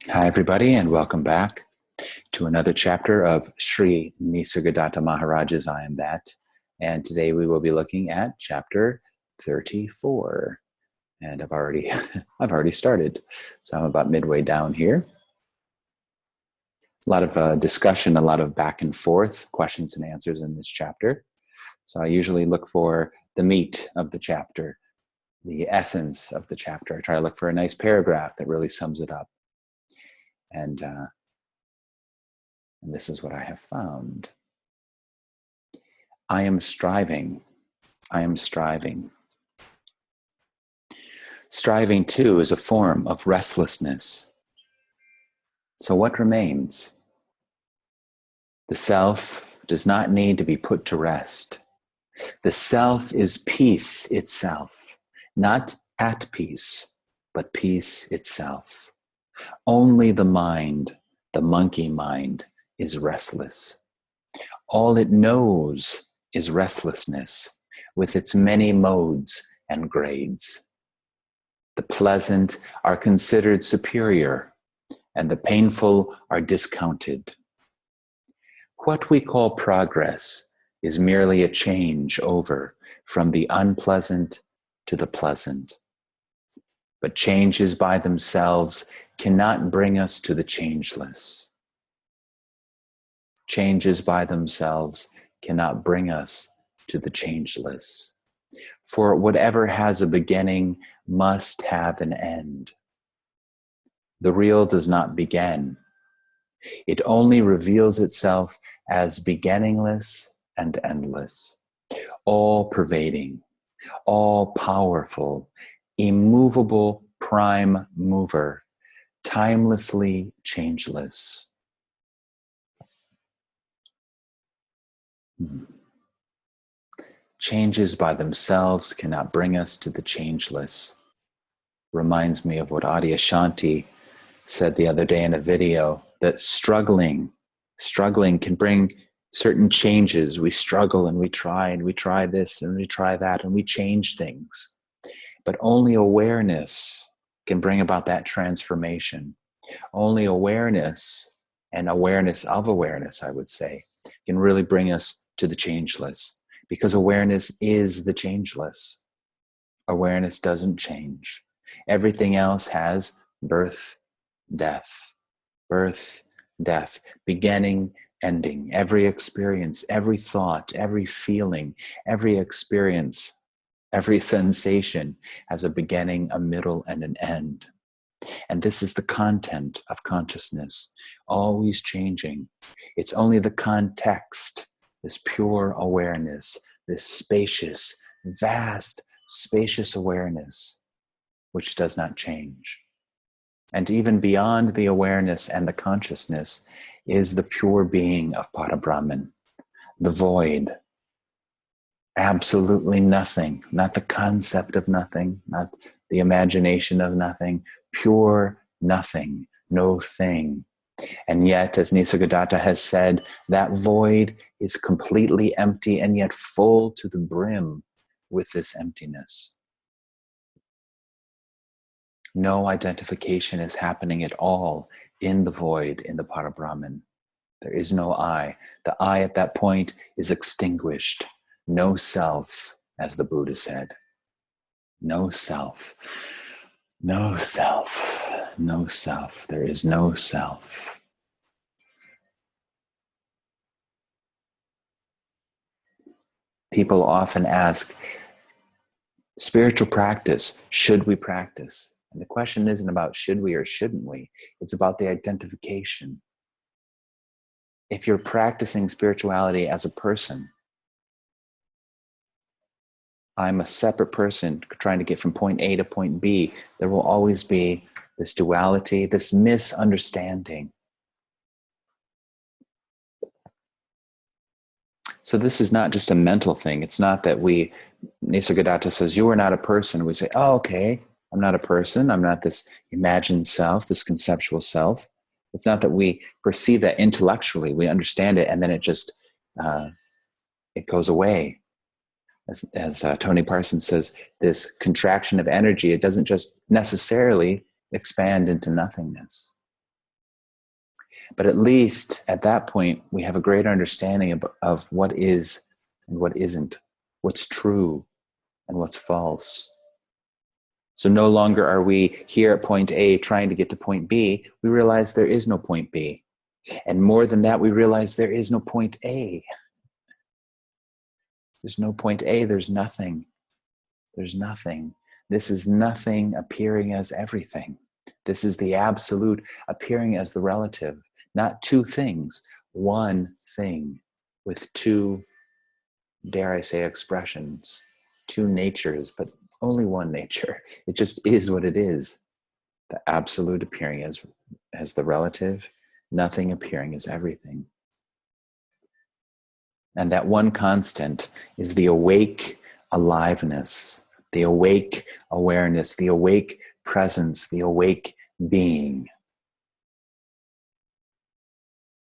Hi, everybody, and welcome back to another chapter of Sri Nisargadatta Maharaj's I Am That. And today we will be looking at chapter 34. And I've already started, so I'm about midway down here. A lot of discussion, a lot of back and forth, questions and answers in this chapter. So I usually look for the meat of the chapter, the essence of the chapter. I try to look for a nice paragraph that really sums it up. And this is what I have found. I am striving. I am striving. Striving, too, is a form of restlessness. So what remains? The self does not need to be put to rest. The self is peace itself, not at peace, but peace itself. Only the mind, the monkey mind, is restless. All it knows is restlessness, with its many modes and grades. The pleasant are considered superior, and the painful are discounted. What we call progress is merely a change over from the unpleasant to the pleasant. But changes by themselves cannot bring us to the changeless. Changes by themselves cannot bring us to the changeless. For whatever has a beginning must have an end. The real does not begin. It only reveals itself as beginningless and endless, all-pervading, all-powerful, immovable prime mover, timelessly changeless. Changes by themselves cannot bring us to the changeless. Reminds me of what Adyashanti said the other day in a video, that struggling can bring certain changes. We struggle and we try this and we try that and we change things. But only awareness can bring about that transformation. Only awareness and awareness of awareness, I would say, can really bring us to the changeless, because awareness is the changeless. Awareness doesn't change. Everything else has birth, death, beginning, ending. Every experience, every thought, every feeling, every experience, every sensation has a beginning, a middle, and an end. And this is the content of consciousness, always changing. It's only the context, this pure awareness, this spacious, vast, spacious awareness, which does not change. And even beyond the awareness and the consciousness is the pure being of Parabrahman, the void. Absolutely nothing, not the concept of nothing, not the imagination of nothing, pure nothing, no thing. And yet, as Nisargadatta has said, that void is completely empty and yet full to the brim with this emptiness. No identification is happening at all in the void, in the Parabrahman. There is no I. The I at that point is extinguished. No self, as the Buddha said. No self. No self. No self. There is no self. People often ask, spiritual practice, should we practice? And the question isn't about should we or shouldn't we. It's about the identification. If you're practicing spirituality as a person, I'm a separate person trying to get from point A to point B, there will always be this duality, this misunderstanding. So this is not just a mental thing. It's not that Nisargadatta says, you are not a person. We say, oh, okay, I'm not a person. I'm not this imagined self, this conceptual self. It's not that we perceive that intellectually. We understand it, and then it just, it goes away. As Tony Parsons says, this contraction of energy, it doesn't just necessarily expand into nothingness. But at least at that point, we have a greater understanding of what is and what isn't, what's true and what's false. So no longer are we here at point A trying to get to point B. We realize there is no point B. And more than that, we realize there is no point A. There's no point A. There's nothing. There's nothing. This is nothing appearing as everything. This is the absolute appearing as the relative. Not two things, one thing with two, dare I say, expressions, two natures, but only one nature. It just is what it is. The absolute appearing as the relative, nothing appearing as everything. And that one constant is the awake aliveness, the awake awareness, the awake presence, the awake being.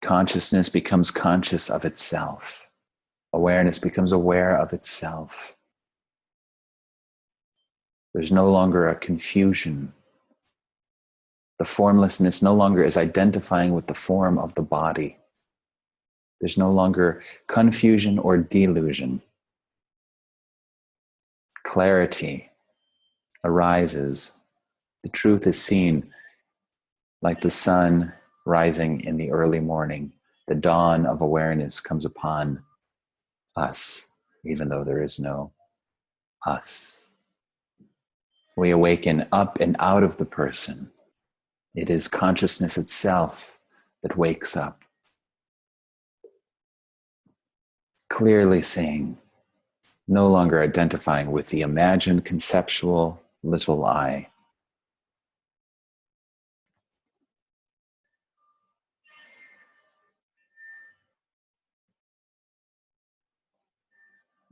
Consciousness becomes conscious of itself. Awareness becomes aware of itself. There's no longer a confusion. The formlessness no longer is identifying with the form of the body. There's no longer confusion or delusion. Clarity arises. The truth is seen like the sun rising in the early morning. The dawn of awareness comes upon us, even though there is no us. We awaken up and out of the person. It is consciousness itself that wakes up, clearly seeing, no longer identifying with the imagined conceptual little I.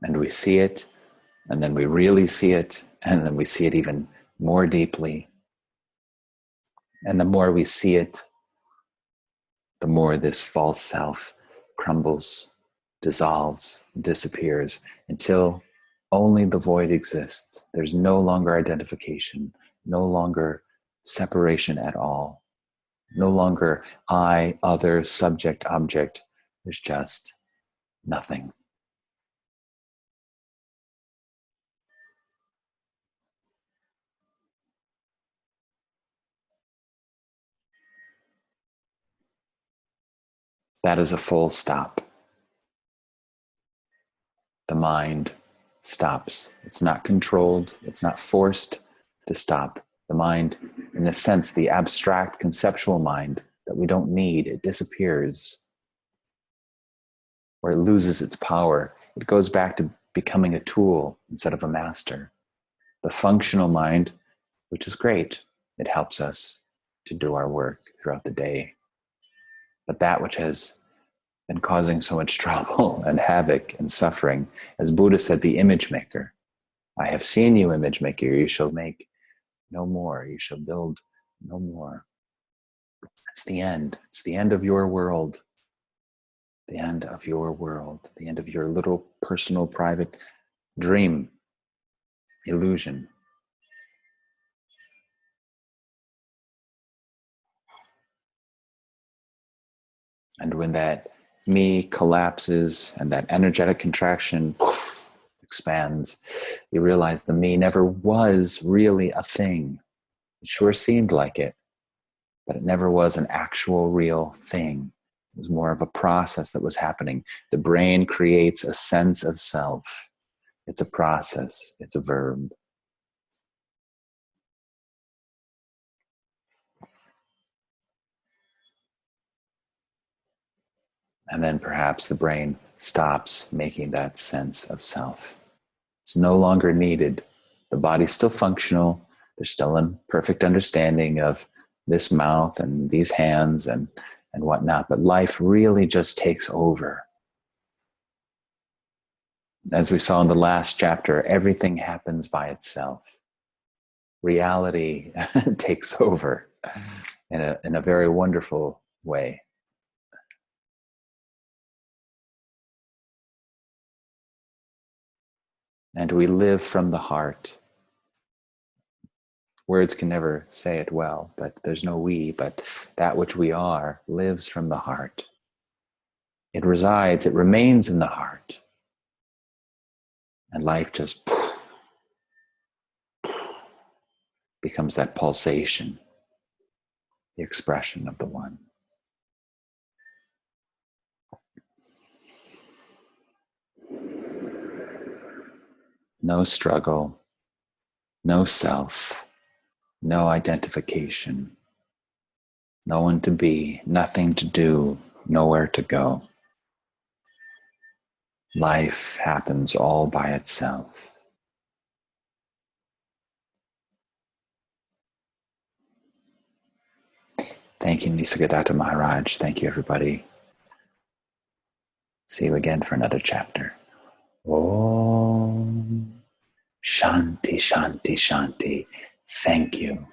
And we see it, and then we really see it, and then we see it even more deeply. And the more we see it, the more this false self crumbles, dissolves, disappears, until only the void exists. There's no longer identification, no longer separation at all, no longer I, other, subject, object. There's just nothing. That is a full stop. The mind stops. It's not controlled. It's not forced to stop. The mind, in a sense, the abstract conceptual mind that we don't need, it disappears, or it loses its power. It goes back to becoming a tool instead of a master. The functional mind, which is great, it helps us to do our work throughout the day. But that which has been causing so much trouble and havoc and suffering, as Buddha said, the image maker. I have seen you, image maker, you shall make no more, you shall build no more. It's the end. It's the end of your world. The end of your world. The end of your little personal, private dream, illusion. And when that me collapses and that energetic contraction expands, you realize the me never was really a thing. It sure seemed like it, but it never was an actual real thing. It was more of a process that was happening. The brain creates a sense of self. It's a process. It's a verb. And then perhaps the brain stops making that sense of self. It's no longer needed. The body's still functional. There's still a perfect understanding of this mouth and these hands and whatnot. But life really just takes over. As we saw in the last chapter, everything happens by itself. Reality takes over in a very wonderful way. And we live from the heart. Words can never say it well, but there's no we, but that which we are lives from the heart. It resides, it remains in the heart. And life just becomes that pulsation, the expression of the one. No struggle, no self, no identification, no one to be, nothing to do, nowhere to go. Life happens all by itself. Thank you, Nisargadatta Maharaj. Thank you, everybody. See you again for another chapter. Om Shanti, Shanti, Shanti. Thank you.